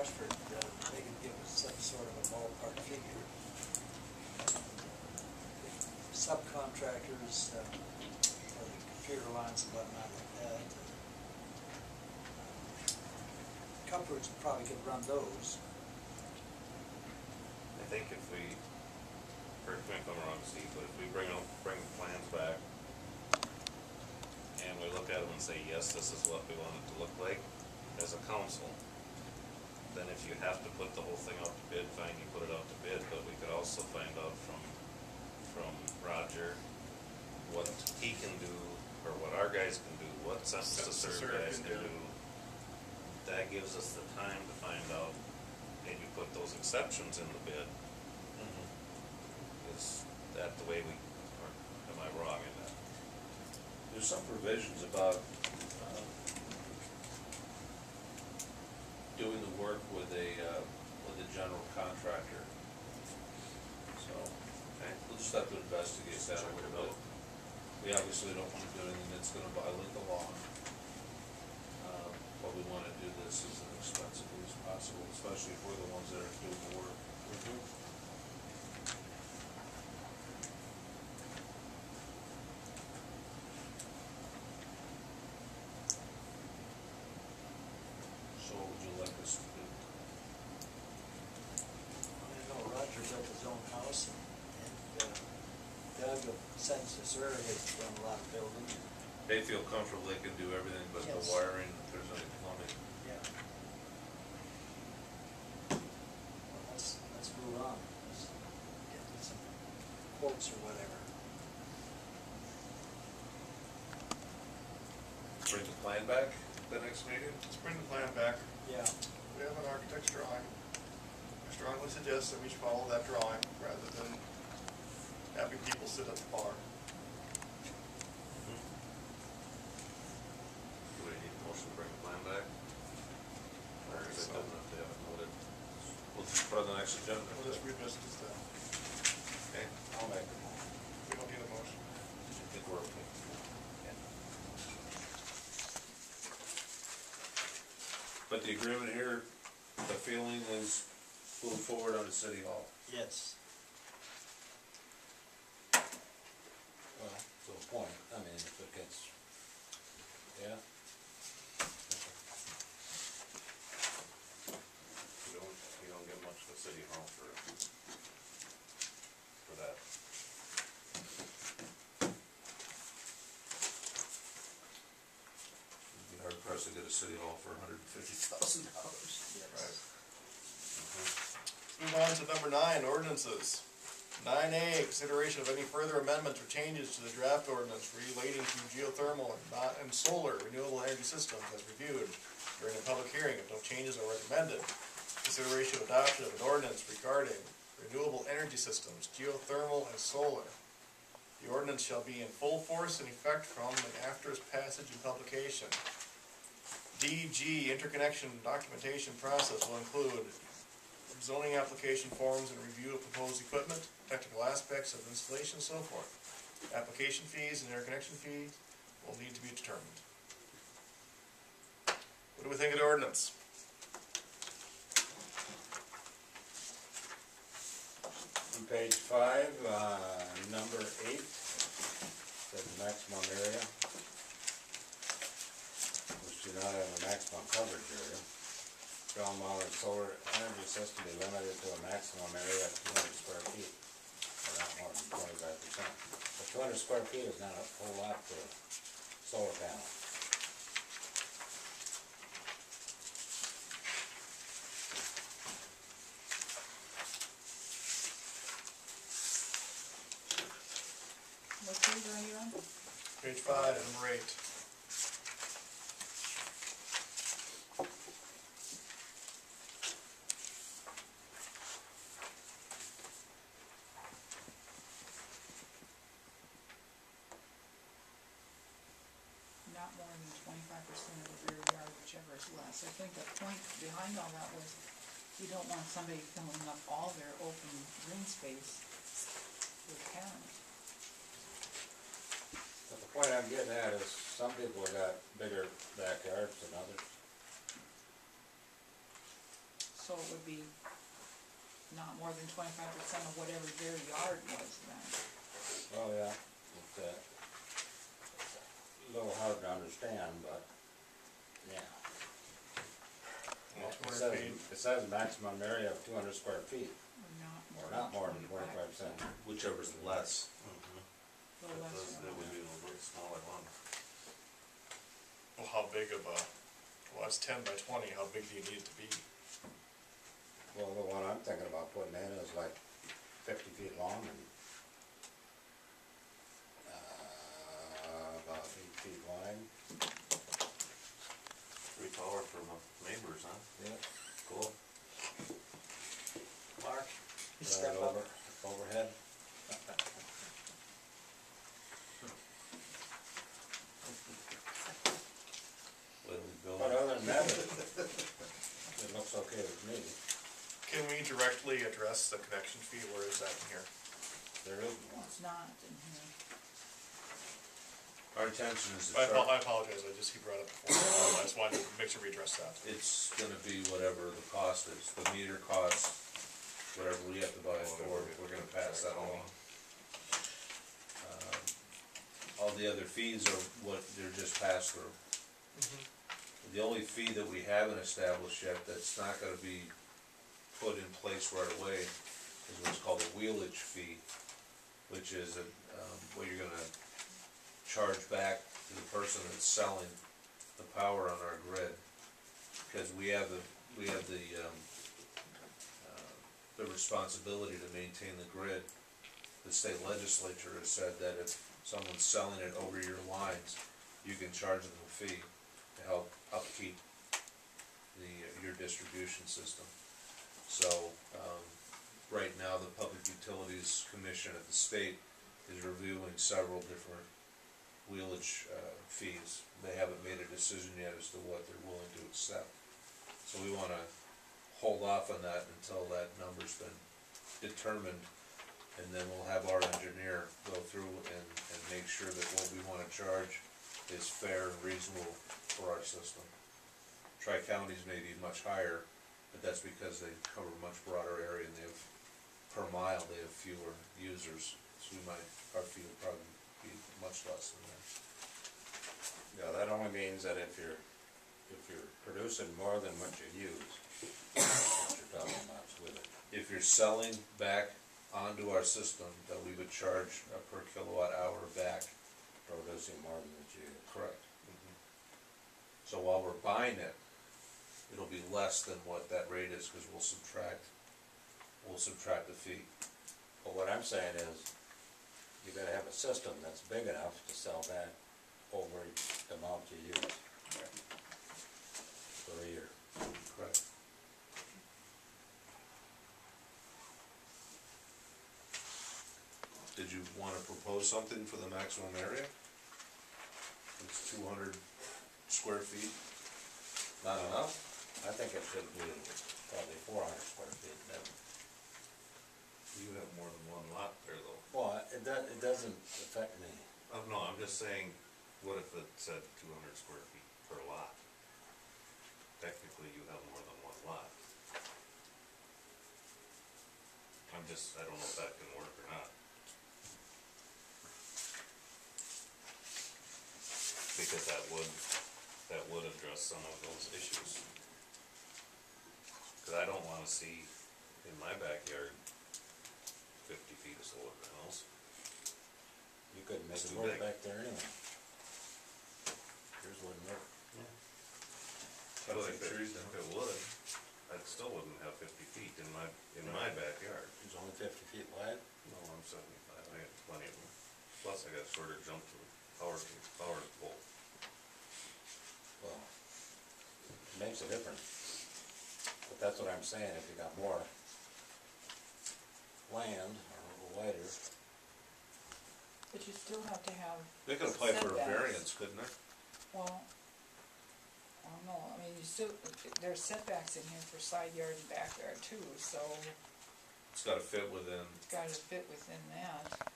Rushford, they could give us some sort of a ballpark figure. Subcontractors, for the computer lines and whatnot like that. Comforts probably could run those. I think if we, correct me if I'm wrong, Steve, but if we bring the plans back and we look at them and say, yes, this is what we want it to look like as a council, then if you have to put the whole thing out to bid, fine, you put it out to bid, but we could also find out from Roger what he can do, or what our guys can do, what Sept to serve guys can do. That gives us the time to find out, maybe put those exceptions in the bid. Is that the way we, or am I wrong in that? There's some provisions about doing the work with a general contractor. So we'll just have to investigate that a little bit. We obviously don't want to do anything that's going to violate the law, but we want to do this as inexpensively as possible, especially if we're the ones that are doing the work. So what would you like us to do? I know Roger built his own house, and Doug of Sept has done a lot of building. They feel comfortable they can do everything but the wiring, if there's any plumbing. Yeah. Well, let's move on. Let's get some quotes or whatever. Bring the plan back the next meeting? Let's bring the plan back. Yeah. We have an architect's drawing. I strongly suggest that we should follow that drawing rather than having people sit at the bar. Do we need a motion to bring the plan back? Or is it good enough to have it noted? We'll just put on the next agenda. We'll just revisit this then. Okay. I'll make a motion. We don't need a motion. I think we're okay. But the agreement here, the feeling is move forward on the city hall. Yes. Well, to a point, I mean, if it gets, yeah. You don't get much to city hall for that. It'd be hard pressed to get a city hall for $150,000. Yes. Right. Let's move on to number 9, ordinances. 9A, consideration of any further amendments or changes to the draft ordinance relating to geothermal and solar renewable energy systems as reviewed during a public hearing. If no changes are recommended, consideration of adoption of an ordinance regarding renewable energy systems, geothermal and solar. The ordinance shall be in full force and effect from and after its passage and publication. DG, interconnection documentation process will include zoning application forms and review of proposed equipment, technical aspects of installation, and so forth. Application fees and interconnection fees will need to be determined. What do we think of the ordinance? On page 5, number 8, says maximum area, which do not have a maximum coverage area. Ground-mounted solar energy system be limited to a maximum area of 200 square feet, or not more than 25%. But 200 square feet is not a whole lot for a solar panel. What page are you on? Page 5, number 8. Not more than 25% of the rear yard, whichever is less. I think the point behind all that was you don't want somebody filling up all their open green space with panels. But the point I'm getting at is some people got bigger backyards than others. So it would be not more than 25% of whatever their yard was then. Oh, yeah, it's a little hard to understand, but, yeah. Well, It 200 says, feet. it says maximum area of 200 square feet, Or or not more than 25%. Whichever's less. The lesser That would one. be a little smaller one. Well, how big of a, well, it's 10 by 20, how big do you need it to be? Well, the one I'm thinking about putting in is like 50 feet long and about 8 feet wide. Pretty taller for the neighbors, huh? Yeah. Cool. Mark, you Right step up. overhead. When we build. But other than that, it looks okay with me. Can we directly address the connection fee? Where is that in here? There isn't one. It's not in here. Our intention is to I charge, apologize, he brought it before. I just wanted to make sure we address that. it's gonna be whatever the cost is, the meter cost, whatever we have to buy it for, we're gonna pass that along. All the other fees are what, they're just passed through. The only fee that we haven't established yet that's not gonna be put in place right away is what's called a wheelage fee, which is what you're gonna charge back to the person that's selling the power on our grid. Because we have the responsibility to maintain the grid. The state legislature has said that if someone's selling it over your lines, you can charge them a fee to help upkeep your distribution system. So, right now, the Public Utilities Commission at the state is reviewing several different wheelage fees. They haven't made a decision yet as to what they're willing to accept. So we wanna hold off on that until that number's been determined, and then we'll have our engineer go through and make sure that what we wanna charge is fair and reasonable for our system. Tri-counties may be much higher, but that's because they cover a much broader area and they have, per mile, they have fewer users. So our fee will probably be much less than that. Yeah, that only means that if you're producing more than what you use, what you're talking about with it. If you're selling back onto our system, that we would charge a per kilowatt hour back. Producing more than what you use. Correct. So while we're buying it, it'll be less than what that rate is, because we'll subtract the fee. But what I'm saying is, you gotta have a system that's big enough to sell back over the amount you use for a year. Correct. Did you wanna propose something for the maximum area? It's 200 square feet. Not enough? I think it should be probably 400 square feet. You have more than one lot there though. Well, it doesn't affect me. Oh, no, I'm just saying, what if it said 200 square feet per lot? Technically, you have more than one lot. I don't know if that can work or not. Because that would address some of those issues. Cause I don't wanna see in my backyard 50 feet of solar panels. You couldn't make It's it too work big. back there anyway. Yours wouldn't work. But if it would, I still wouldn't have 50 feet in my backyard. It's only 50 feet wide. No, I'm 75, I got plenty of them. Plus I got a shorter jump to the power pole. Well, it makes a difference. But that's what I'm saying, if you got more land or wider, But you still have to have They could apply for a setbacks. variance, couldn't they? Well, I don't know, I mean, you still, there's setbacks in here for side yard and backyard too, so It's gotta fit within, it's gotta fit within that.